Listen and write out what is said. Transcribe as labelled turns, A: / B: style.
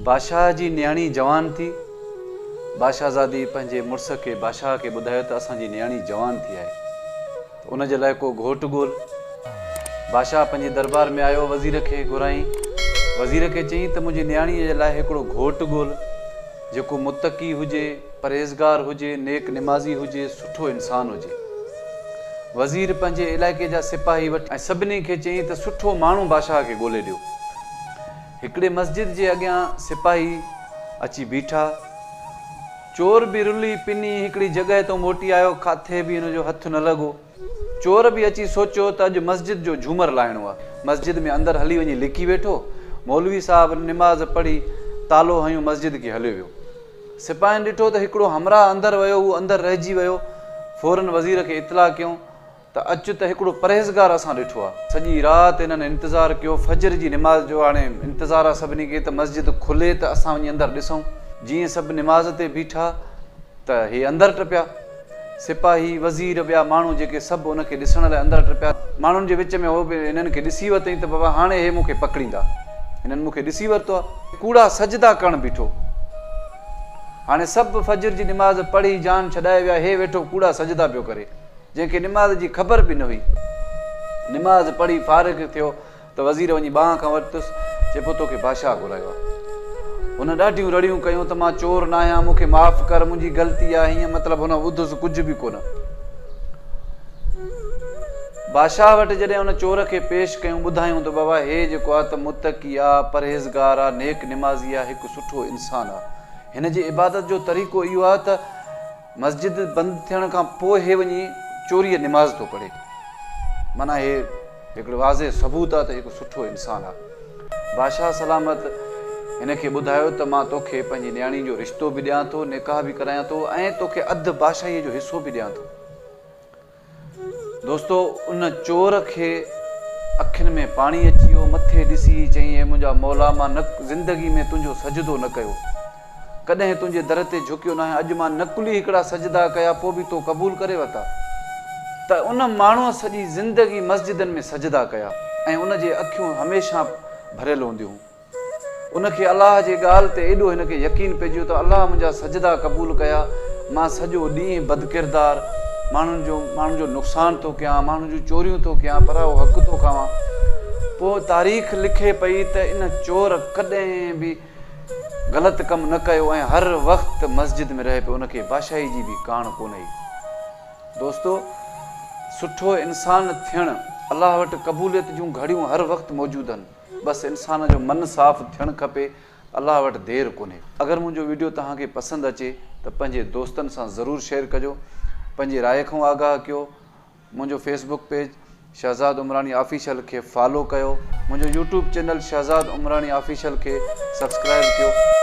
A: बादशाह जी न्याणी जवान थी। बादशाहज़ादी पंहिंजे मुड़ुस खे बादशाह खे ॿुधायो त असांजी न्याणी जवान थी आहे, त उन जे लाइ को घोट ॻोल्ह। बादशाह पंहिंजे दरबार में आयो, वज़ीर खे घुराई। वज़ीर खे चई त मुंहिंजी न्याणीअ जे लाइ हिकिड़ो घोट ॻोल्ह जेको मुतक़ी हुजे, परहेज़गार हुजे, नेक निमाज़ी हुजे, सुठो इंसानु हुजे। वज़ीर पंहिंजे इलाइक़े जा सिपाही वटि ऐं सभिनी खे चई त सुठो माण्हू बादशाह खे ॻोल्हे ॾियो। हिकिड़े मस्जिद जे अॻियां सिपाही अची बीठा। चोर बि रुली पिनी हिकिड़ी जॻह तो मोटी आयो, काथे बि हिनजो हथु न लॻो। चोर बि अची सोचियो त अॼु मस्जिद जो झूमर लाहिणो आहे। मस्जिद में अंदरि हली वञी लिकी वेठो। मौलवी साहब निमाज़ पढ़ी तालो हयूं, मस्जिद खे हलियो वियो। सिपाहियुनि ॾिठो त हिकिड़ो हमराह अंदरि वियो, उहो अंदरि रहिजी वियो। फौरन वज़ीर खे इतला कयूं त अचु त हिकिड़ो परहेज़गार असां ॾिठो आहे। सॼी राति हिननि इंतज़ारु कयो, फजर जी निमाज़ जो हाणे इंतज़ारु आहे सभिनी खे त मस्जिद खुले त असां वञी अंदरि ॾिसूं। जीअं सभु निमाज़ ते बीठा त हे अंदरि टपिया। सिपाही, वज़ीर, ॿिया माण्हू जेके सभु उनखे ॾिसण लाइ अंदरि टपिया। माण्हुनि जे विच में उहो बि हिननि खे ॾिसी वरितईं त बाबा हाणे हे मूंखे पकड़ींदा, हिननि मूंखे ॾिसी वरितो आहे। कूड़ा सजदा करणु बीठो। हाणे सभु फजर जी निमाज़ पढ़ी जान छॾाए विया, हे वेठो कूड़ा सजदा पियो करे, जंहिंखे निमाज़ जी ख़बर बि न हुई। निमाज़ पढ़ी फारिग़ थियो त वज़ीर वञी ॿांह खां वरितुसि, चए पोइ तोखे बादशाह घुरायो आहे। हुन ॾाढियूं रड़ियूं कयूं त मां चोर न आहियां, मूंखे माफ़ु कर, मुंहिंजी ग़लती आहे। हीअं मतिलबु हुन ॿुधुसि कुझु बि कोन। बादशाह वटि जॾहिं हुन चोर खे पेश कयूं, ॿुधायूं त बाबा हे जेको आहे त मुतक़ी आहे, परहेज़गार आहे, नेक निमाज़ी आहे, हिकु सुठो इंसानु आहे। हिन जी इबादत जो तरीक़ो इहो आहे त मस्जिद बंदि थियण खां पोइ हे वञी चोरीअ निमाज़ थो पढ़े। माना हे हिकिड़ो वाज़े सबूत आहे त हिकु सुठो इंसानु आहे। बादशाह सलामत हिनखे ॿुधायो त मां तोखे पंहिंजी न्याणी जो रिश्तो बि ॾियां थो, निकाह बि करायां थो ऐं तोखे अधु बादशाहीअ जो हिसो बि ॾियां थो। दोस्तो, उन चोर खे अखियुनि में पाणी अची वियो। मथे ॾिसी चई, हे मुंहिंजा मौला, मां न ज़िंदगी में तुंहिंजो सजदो न कयो, कॾहिं तुंहिंजे दर ते झुकियो न आहियां। अॼु मां नकुली हिकिड़ा सजदा कया, पोइ बि तो क़बूल करे वरिता। त उन माण्हूअ सॼी ज़िंदगी मस्जिदनि में सजदा कया ऐं उन जे अखियूं हमेशह भरियल हूंदियूं। उनखे अलाह जे ॻाल्हि ते एॾो हिनखे यकीन पइजी वियो त अलाह मुंहिंजा सजदा क़बूल कया। मां सॼो ॾींहुं बदकिरदार, माण्हुनि जो नुक़सानु थो कयां, माण्हुनि जूं चोरियूं थो कयां, परायो हक़ थो खावां। पोइ तारीख़ लिखे पई त इन चोर कॾहिं बि ग़लति कमु न कयो ऐं हर वक़्तु मस्जिद में रहे पियो। उनखे बादशाही जी बि कान कोन हुई। दोस्तो, सुठो इंसानु थियणु अलाह वटि क़बूलियत जूं घड़ियूं हर वक़्तु मौजूदु आहिनि। बसि इंसान जो मन साफ़ु थियणु खपे। अलाह वटि देरि कोन्हे। अगरि मुंहिंजो वीडियो तव्हांखे पसंदि अचे त पंहिंजे दोस्तनि सां ज़रूरु शेयर कजो, पंहिंजी राय खां आगाह कयो। मुंहिंजो फेसबुक पेज शहज़ाद उमरानी ऑफिशियल खे फॉलो कयो। मुंहिंजो यूट्यूब चैनल शहज़ाद उमरानी ऑफिशियल खे सब्सक्राइब कयो।